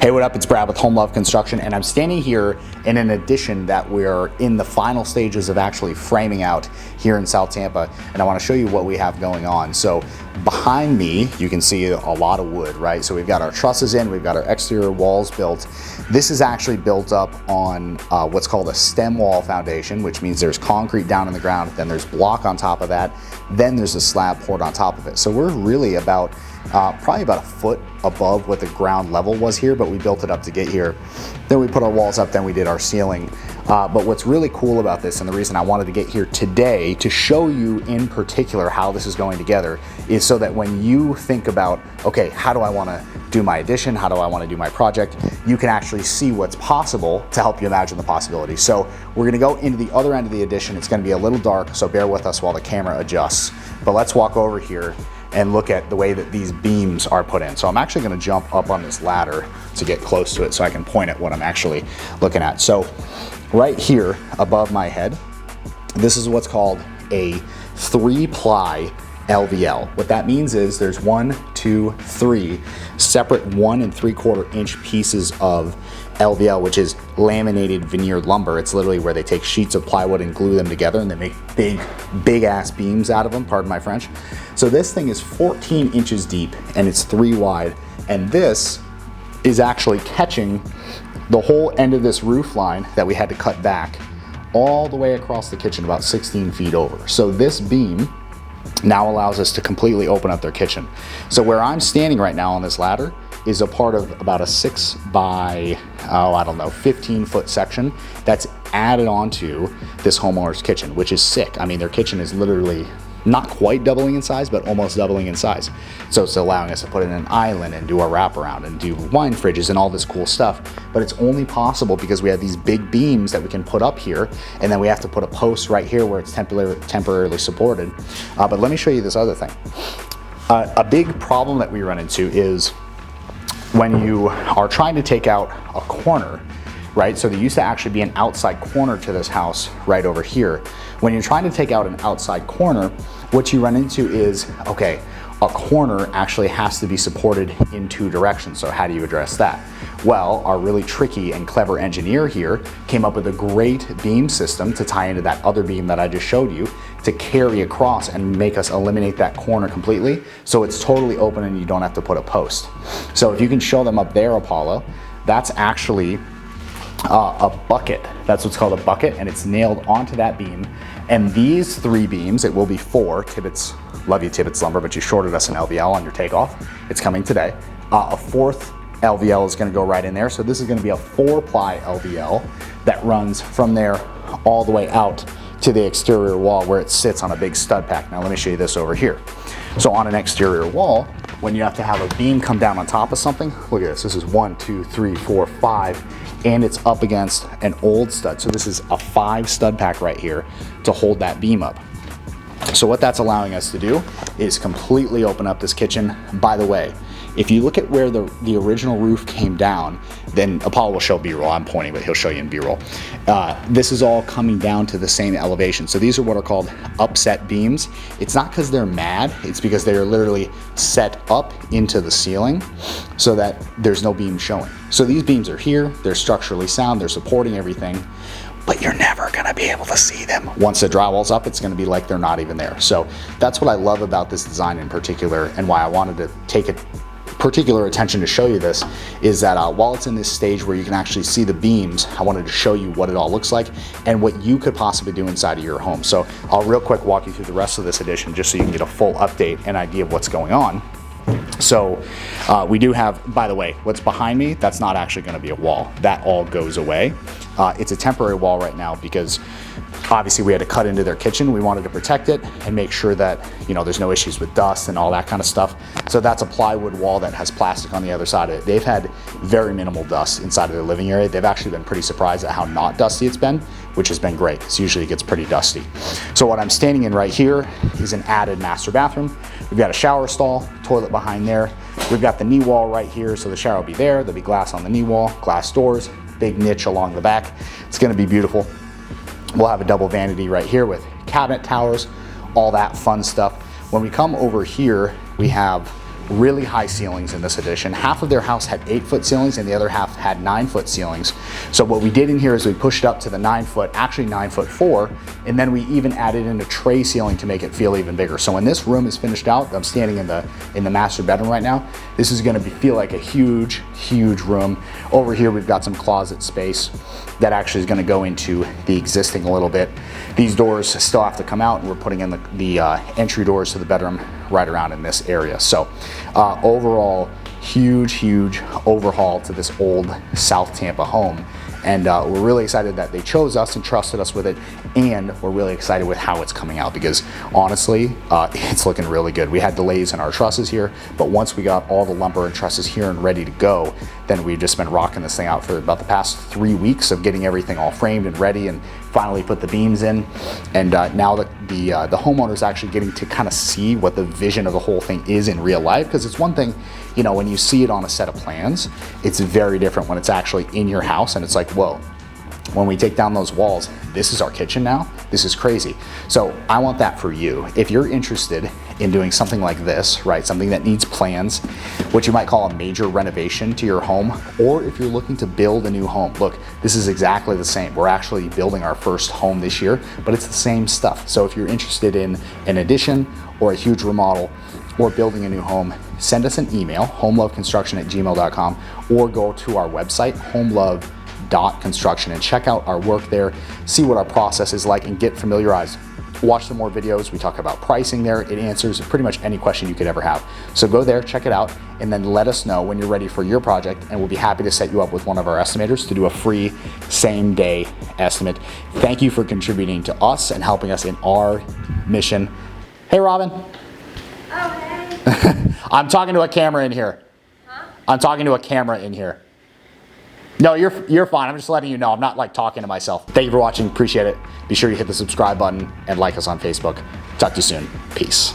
Hey, what up? It's Brad with Home Love Construction, and I'm standing here in an addition that we're in the final stages of actually framing out here in South Tampa, and I want to show you what we have going on. So behind me, you can see a lot of wood, right? So we've got our trusses in, we've got our exterior walls built. This is actually built up on what's called a stem wall foundation, which means there's concrete down in the ground, then there's block on top of that, then there's a slab poured on top of it. So we're really about probably about a foot above what the ground level was here, but we built it up to get here. Then we put our walls up, then we did our ceiling. But what's really cool about this, and the reason I wanted to get here today to show you in particular how this is going together, is so that when you think about, okay, how do I want to do my addition? How do I want to do my project? You can actually see what's possible to help you imagine the possibilities. So we're going to go into the other end of the addition. It's going to be a little dark, so bear with us while the camera adjusts. But let's walk over here and look at the way that these beams are put in. So I'm actually going to jump up on this ladder to get close to it so I can point at what I'm actually looking at. So right here above my head, this is what's called a 3-ply LVL. What that means is there's 1, 2, 3 separate 1 3/4 inch pieces of LVL, which is laminated veneered lumber. It's literally where they take sheets of plywood and glue them together, and they make big ass beams out of them, pardon my French. So this thing is 14 inches deep and it's 3 wide, and this is actually catching the whole end of this roof line that we had to cut back all the way across the kitchen, about 16 feet over. So this beam now allows us to completely open up their kitchen. So where I'm standing right now on this ladder is a part of about a 6 by, 15 foot section that's added onto this homeowner's kitchen, which is sick. I mean, their kitchen is literally not quite doubling in size, but almost doubling in size. So it's allowing us to put in an island and do a wraparound and do wine fridges and all this cool stuff. But it's only possible because we have these big beams that we can put up here, and then we have to put a post right here where it's temporarily supported. But let me show you this other thing. A big problem that we run into is when you are trying to take out a corner, right? So there used to actually be an outside corner to this house right over here. When you're trying to take out an outside corner, what you run into is, okay, a corner actually has to be supported in 2 directions. So how do you address that? Well, our really tricky and clever engineer here came up with a great beam system to tie into that other beam that I just showed you, to carry across and make us eliminate that corner completely. So it's totally open and you don't have to put a post. So if you can show them up there, Apollo, that's actually a bucket. That's what's called a bucket, and it's nailed onto that beam. And these 3 beams, it will be 4. Tibbetts, love you Tibbetts Lumber, but you shorted us an LVL on your takeoff. It's coming today. A 4th LVL is going to go right in there. So this is going to be a 4-ply LVL that runs from there all the way out to the exterior wall where it sits on a big stud pack. Now let me show you this over here. So on an exterior wall, when you have to have a beam come down on top of something, look at this. This is 1, 2, 3, 4, 5, and it's up against an old stud. So this is a 5 stud pack right here to hold that beam up. So what that's allowing us to do is completely open up this kitchen. By the way, if you look at where the original roof came down, then Apollo will show B-roll. I'm pointing, but he'll show you in B-roll. This is all coming down to the same elevation. So these are what are called upset beams. It's not because they're mad, it's because they are literally set up into the ceiling so that there's no beam showing. So these beams are here, they're structurally sound, they're supporting everything, but you're never gonna be able to see them. Once the drywall's up, it's gonna be like they're not even there. So that's what I love about this design in particular, and why I wanted to take it particular attention to show you this, is that while it's in this stage where you can actually see the beams, I wanted to show you what it all looks like and what you could possibly do inside of your home. So I'll real quick walk you through the rest of this edition just so you can get a full update and idea of what's going on. So we do have, by the way, what's behind me, that's not actually going to be a wall. That all goes away. It's a temporary wall right now because obviously we had to cut into their kitchen. We wanted to protect it and make sure that, you know, there's no issues with dust and all that kind of stuff. So that's a plywood wall that has plastic on the other side of it. They've had very minimal dust inside of their living area. They've actually been pretty surprised at how not dusty it's been, which has been great because usually it gets pretty dusty. So what I'm standing in right here is an added master bathroom. We've got a shower stall, toilet behind there. We've got the knee wall right here, so the shower will be there. There'll be glass on the knee wall, glass doors, big niche along the back. It's gonna be beautiful. We'll have a double vanity right here with cabinet towers, all that fun stuff. When we come over here, we have really high ceilings in this addition. Half of their house had 8-foot ceilings and the other half had 9-foot ceilings. So what we did in here is we pushed it up to the 9-foot, actually 9'4", and then we even added in a tray ceiling to make it feel even bigger. So when this room is finished out, I'm standing in the master bedroom right now, this is gonna feel like a huge, huge room. Over here we've got some closet space that actually is gonna go into the existing a little bit. These doors still have to come out, and we're putting in the entry doors to the bedroom right around in this area. So overall, huge overhaul to this old South Tampa home. And we're really excited that they chose us and trusted us with it, and we're really excited with how it's coming out, because honestly, it's looking really good. We had delays in our trusses here, but once we got all the lumber and trusses here and ready to go, then we've just been rocking this thing out for about the past 3 weeks of getting everything all framed and ready, and finally put the beams in. And now the homeowner is actually getting to kind of see what the vision of the whole thing is in real life, because it's one thing, you know, when you see it on a set of plans, it's very different when it's actually in your house and it's like, whoa, when we take down those walls, this is our kitchen now. This is crazy. So I want that for you. If you're interested in doing something like this, right, something that needs plans, what you might call a major renovation to your home, or if you're looking to build a new home, look, this is exactly the same. We're actually building our first home this year, but it's the same stuff. So if you're interested in an addition or a huge remodel or building a new home, send us an email, homeloveconstruction@gmail.com, or go to our website, homelove.construction, and check out our work there, see what our process is like, and get familiarized. Watch some more videos. We talk about pricing there. It answers pretty much any question you could ever have. So go there, check it out, and then let us know when you're ready for your project, and we'll be happy to set you up with one of our estimators to do a free same-day estimate. Thank you for contributing to us and helping us in our mission. Hey, Robin. Oh, hey. I'm talking to a camera in here. Huh? I'm talking to a camera in here. No, you're fine. I'm just letting you know. I'm not like talking to myself. Thank you for watching. Appreciate it. Be sure you hit the subscribe button and like us on Facebook. Talk to you soon. Peace.